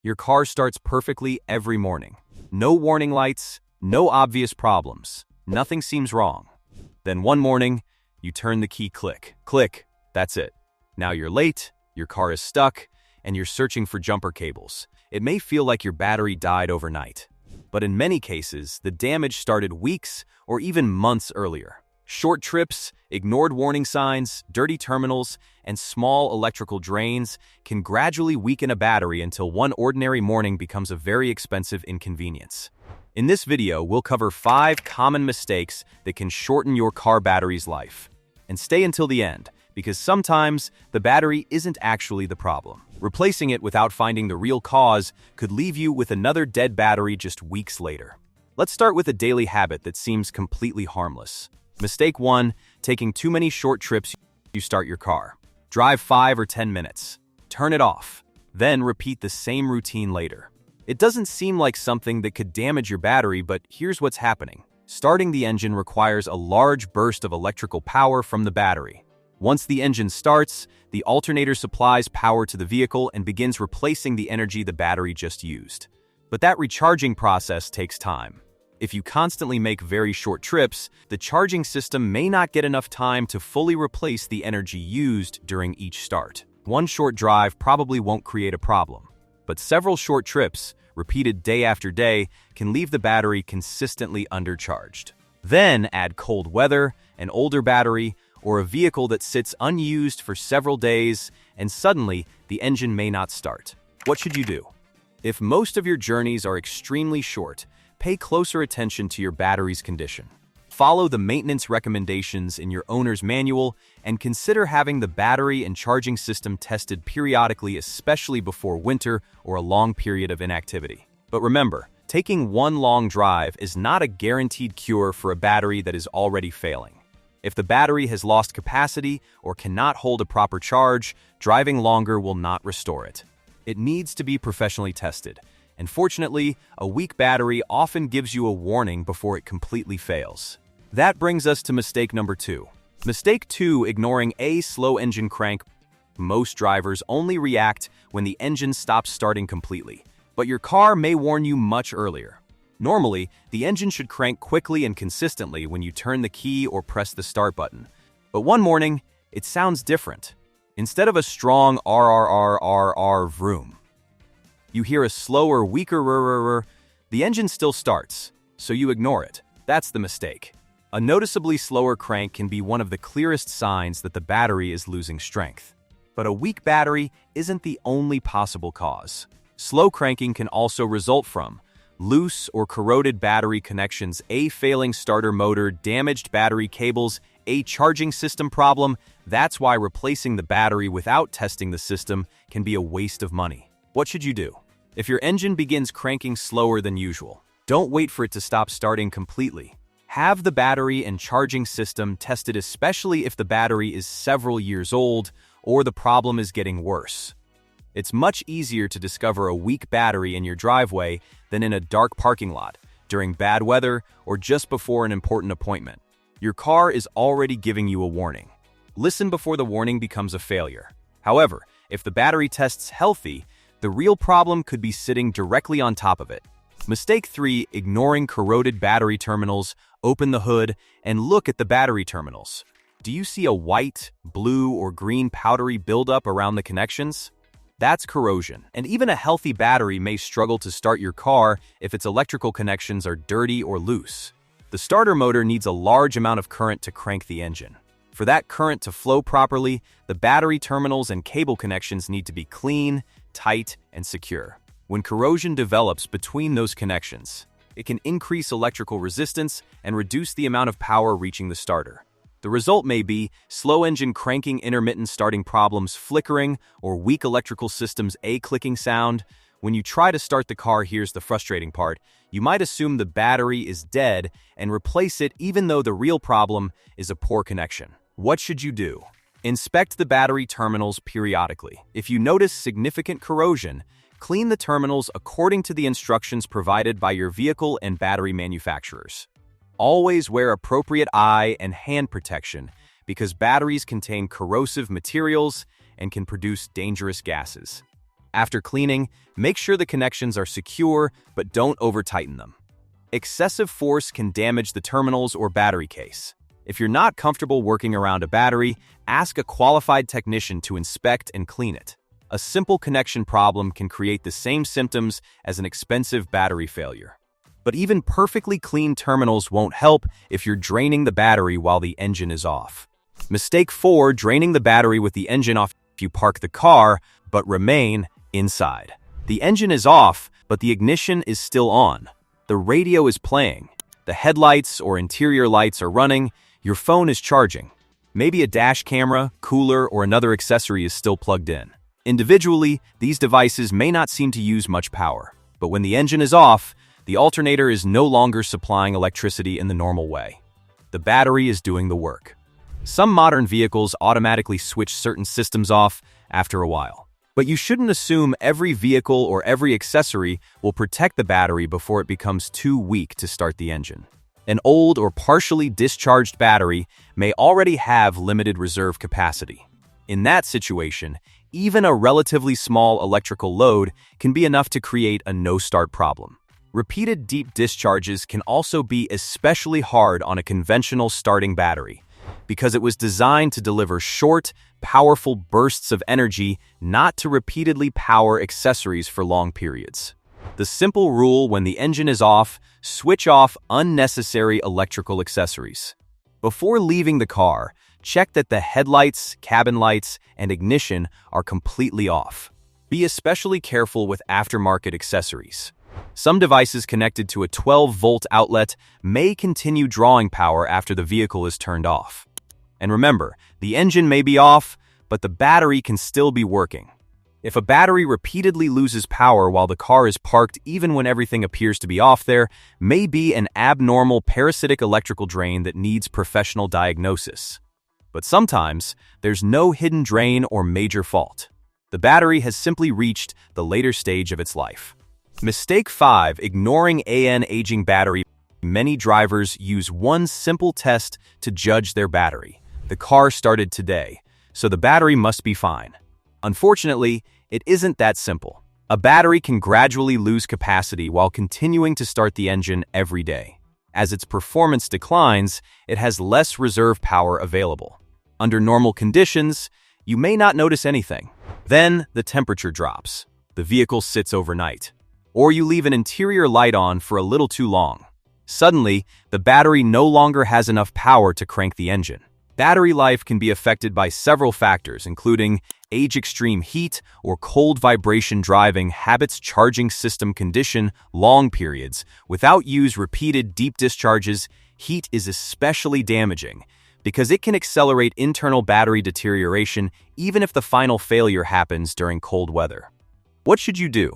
Your car starts perfectly every morning. No warning lights, no obvious problems. Nothing seems wrong. Then one morning, you turn the key, click, click, that's it. Now you're late, your car is stuck, and you're searching for jumper cables. It may feel like your battery died overnight, but in many cases, the damage started weeks or even months earlier. Short trips, ignored warning signs, dirty terminals, and small electrical drains can gradually weaken a battery until one ordinary morning becomes a very expensive inconvenience. In this video, we'll cover 5 common mistakes that can shorten your car battery's life. And stay until the end, because sometimes the battery isn't actually the problem. Replacing it without finding the real cause could leave you with another dead battery just weeks later. Let's start with a daily habit that seems completely harmless. Mistake 1, taking too many short trips. You start your car. Drive 5 or 10 minutes. Turn it off. Then repeat the same routine later. It doesn't seem like something that could damage your battery, but here's what's happening. Starting the engine requires a large burst of electrical power from the battery. Once the engine starts, the alternator supplies power to the vehicle and begins replacing the energy the battery just used. But that recharging process takes time. If you constantly make very short trips, the charging system may not get enough time to fully replace the energy used during each start. One short drive probably won't create a problem, but several short trips, repeated day after day, can leave the battery consistently undercharged. Then add cold weather, an older battery, or a vehicle that sits unused for several days, and suddenly the engine may not start. What should you do? If most of your journeys are extremely short, pay closer attention to your battery's condition. Follow the maintenance recommendations in your owner's manual and consider having the battery and charging system tested periodically, especially before winter or a long period of inactivity. But remember, taking one long drive is not a guaranteed cure for a battery that is already failing. If the battery has lost capacity or cannot hold a proper charge, driving longer will not restore it. It needs to be professionally tested. And fortunately, a weak battery often gives you a warning before it completely fails. That brings us to mistake number 2. Mistake 2, ignoring a slow engine crank. Most drivers only react when the engine stops starting completely, but your car may warn you much earlier. Normally, the engine should crank quickly and consistently when you turn the key or press the start button. But one morning, it sounds different. Instead of a strong RRRRR vroom, you hear a slower, weaker rrrr. The engine still starts, so you ignore it. That's the mistake. A noticeably slower crank can be one of the clearest signs that the battery is losing strength. But a weak battery isn't the only possible cause. Slow cranking can also result from loose or corroded battery connections, a failing starter motor, damaged battery cables, a charging system problem. That's why replacing the battery without testing the system can be a waste of money. What should you do? If your engine begins cranking slower than usual, don't wait for it to stop starting completely. Have the battery and charging system tested, especially if the battery is several years old or the problem is getting worse. It's much easier to discover a weak battery in your driveway than in a dark parking lot, during bad weather, or just before an important appointment. Your car is already giving you a warning. Listen before the warning becomes a failure. However, if the battery tests healthy, the real problem could be sitting directly on top of it. Mistake 3, ignoring corroded battery terminals. Open the hood and look at the battery terminals. Do you see a white, blue, or green powdery buildup around the connections? That's corrosion, and even a healthy battery may struggle to start your car if its electrical connections are dirty or loose. The starter motor needs a large amount of current to crank the engine. For that current to flow properly, the battery terminals and cable connections need to be clean, tight, and secure. When corrosion develops between those connections, it can increase electrical resistance and reduce the amount of power reaching the starter. The result may be slow engine cranking, intermittent starting problems, flickering, or weak electrical systems, a clicking sound. When you try to start the car, here's the frustrating part. You might assume the battery is dead and replace it even though the real problem is a poor connection. What should you do? Inspect the battery terminals periodically. If you notice significant corrosion, clean the terminals according to the instructions provided by your vehicle and battery manufacturers. Always wear appropriate eye and hand protection because batteries contain corrosive materials and can produce dangerous gases. After cleaning, make sure the connections are secure, but don't over-tighten them. Excessive force can damage the terminals or battery case. If you're not comfortable working around a battery, ask a qualified technician to inspect and clean it. A simple connection problem can create the same symptoms as an expensive battery failure. But even perfectly clean terminals won't help if you're draining the battery while the engine is off. Mistake 4, draining the battery with the engine off. If you park the car, but remain inside. The engine is off, but the ignition is still on. The radio is playing. The headlights or interior lights are running. Your phone is charging. Maybe a dash camera, cooler, or another accessory is still plugged in. Individually, these devices may not seem to use much power, but when the engine is off, the alternator is no longer supplying electricity in the normal way. The battery is doing the work. Some modern vehicles automatically switch certain systems off after a while. But you shouldn't assume every vehicle or every accessory will protect the battery before it becomes too weak to start the engine. An old or partially discharged battery may already have limited reserve capacity. In that situation, even a relatively small electrical load can be enough to create a no-start problem. Repeated deep discharges can also be especially hard on a conventional starting battery, because it was designed to deliver short, powerful bursts of energy, not to repeatedly power accessories for long periods. The simple rule: when the engine is off, switch off unnecessary electrical accessories. Before leaving the car, check that the headlights, cabin lights, and ignition are completely off. Be especially careful with aftermarket accessories. Some devices connected to a 12-volt outlet may continue drawing power after the vehicle is turned off. And remember, the engine may be off, but the battery can still be working. If a battery repeatedly loses power while the car is parked, even when everything appears to be off, there may be an abnormal parasitic electrical drain that needs professional diagnosis. But sometimes, there's no hidden drain or major fault. The battery has simply reached the later stage of its life. Mistake 5, ignoring an aging battery. Many drivers use one simple test to judge their battery. The car started today, so the battery must be fine. Unfortunately, it isn't that simple. A battery can gradually lose capacity while continuing to start the engine every day. As its performance declines, it has less reserve power available. Under normal conditions, you may not notice anything. Then, the temperature drops. The vehicle sits overnight. Or you leave an interior light on for a little too long. Suddenly, the battery no longer has enough power to crank the engine. Battery life can be affected by several factors, including age, extreme heat, or cold vibration driving habits, charging system condition, long periods. Without repeated deep discharges, heat is especially damaging because it can accelerate internal battery deterioration even if the final failure happens during cold weather. What should you do?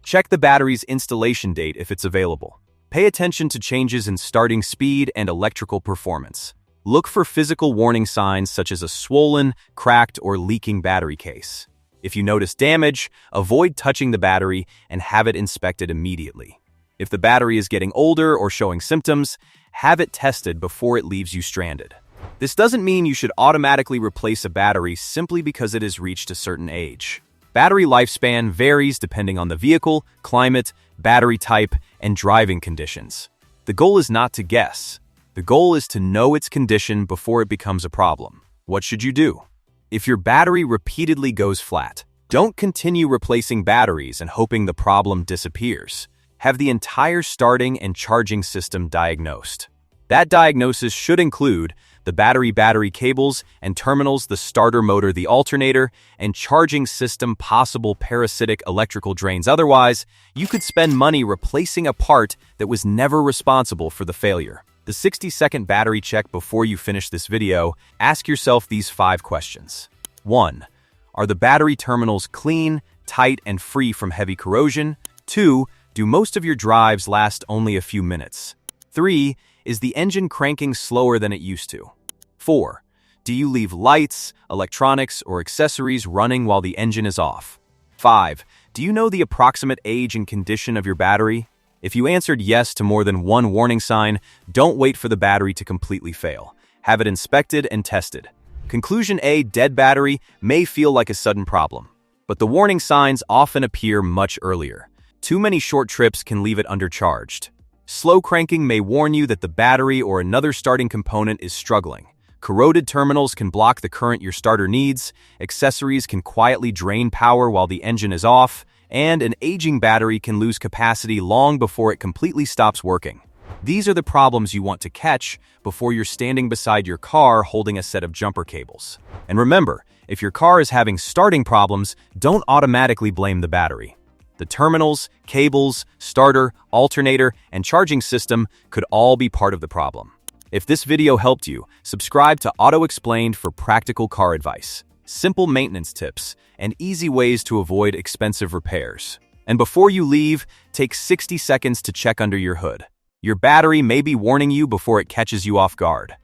Check the battery's installation date if it's available. Pay attention to changes in starting speed and electrical performance. Look for physical warning signs such as a swollen, cracked, or leaking battery case. If you notice damage, avoid touching the battery and have it inspected immediately. If the battery is getting older or showing symptoms, have it tested before it leaves you stranded. This doesn't mean you should automatically replace a battery simply because it has reached a certain age. Battery lifespan varies depending on the vehicle, climate, battery type, and driving conditions. The goal is not to guess. The goal is to know its condition before it becomes a problem. What should you do? If your battery repeatedly goes flat, don't continue replacing batteries and hoping the problem disappears. Have the entire starting and charging system diagnosed. That diagnosis should include the battery cables and terminals, the starter motor, the alternator, and charging system, possible parasitic electrical drains. Otherwise, you could spend money replacing a part that was never responsible for the failure. The 60-second battery check before you finish this video. Ask yourself these 5 questions. 1. Are the battery terminals clean, tight, and free from heavy corrosion? 2. Do most of your drives last only a few minutes? 3. Is the engine cranking slower than it used to? 4. Do you leave lights, electronics, or accessories running while the engine is off? 5. Do you know the approximate age and condition of your battery? If you answered yes to more than one warning sign, don't wait for the battery to completely fail. Have it inspected and tested. Conclusion A: dead battery may feel like a sudden problem, but the warning signs often appear much earlier. Too many short trips can leave it undercharged. Slow cranking may warn you that the battery or another starting component is struggling. Corroded terminals can block the current your starter needs, accessories can quietly drain power while the engine is off, and an aging battery can lose capacity long before it completely stops working. These are the problems you want to catch before you're standing beside your car holding a set of jumper cables. And remember, if your car is having starting problems, don't automatically blame the battery. The terminals, cables, starter, alternator, and charging system could all be part of the problem. If this video helped you, subscribe to Auto Explained for practical car advice, simple maintenance tips, and easy ways to avoid expensive repairs. And before you leave, take 60 seconds to check under your hood. Your battery may be warning you before it catches you off guard.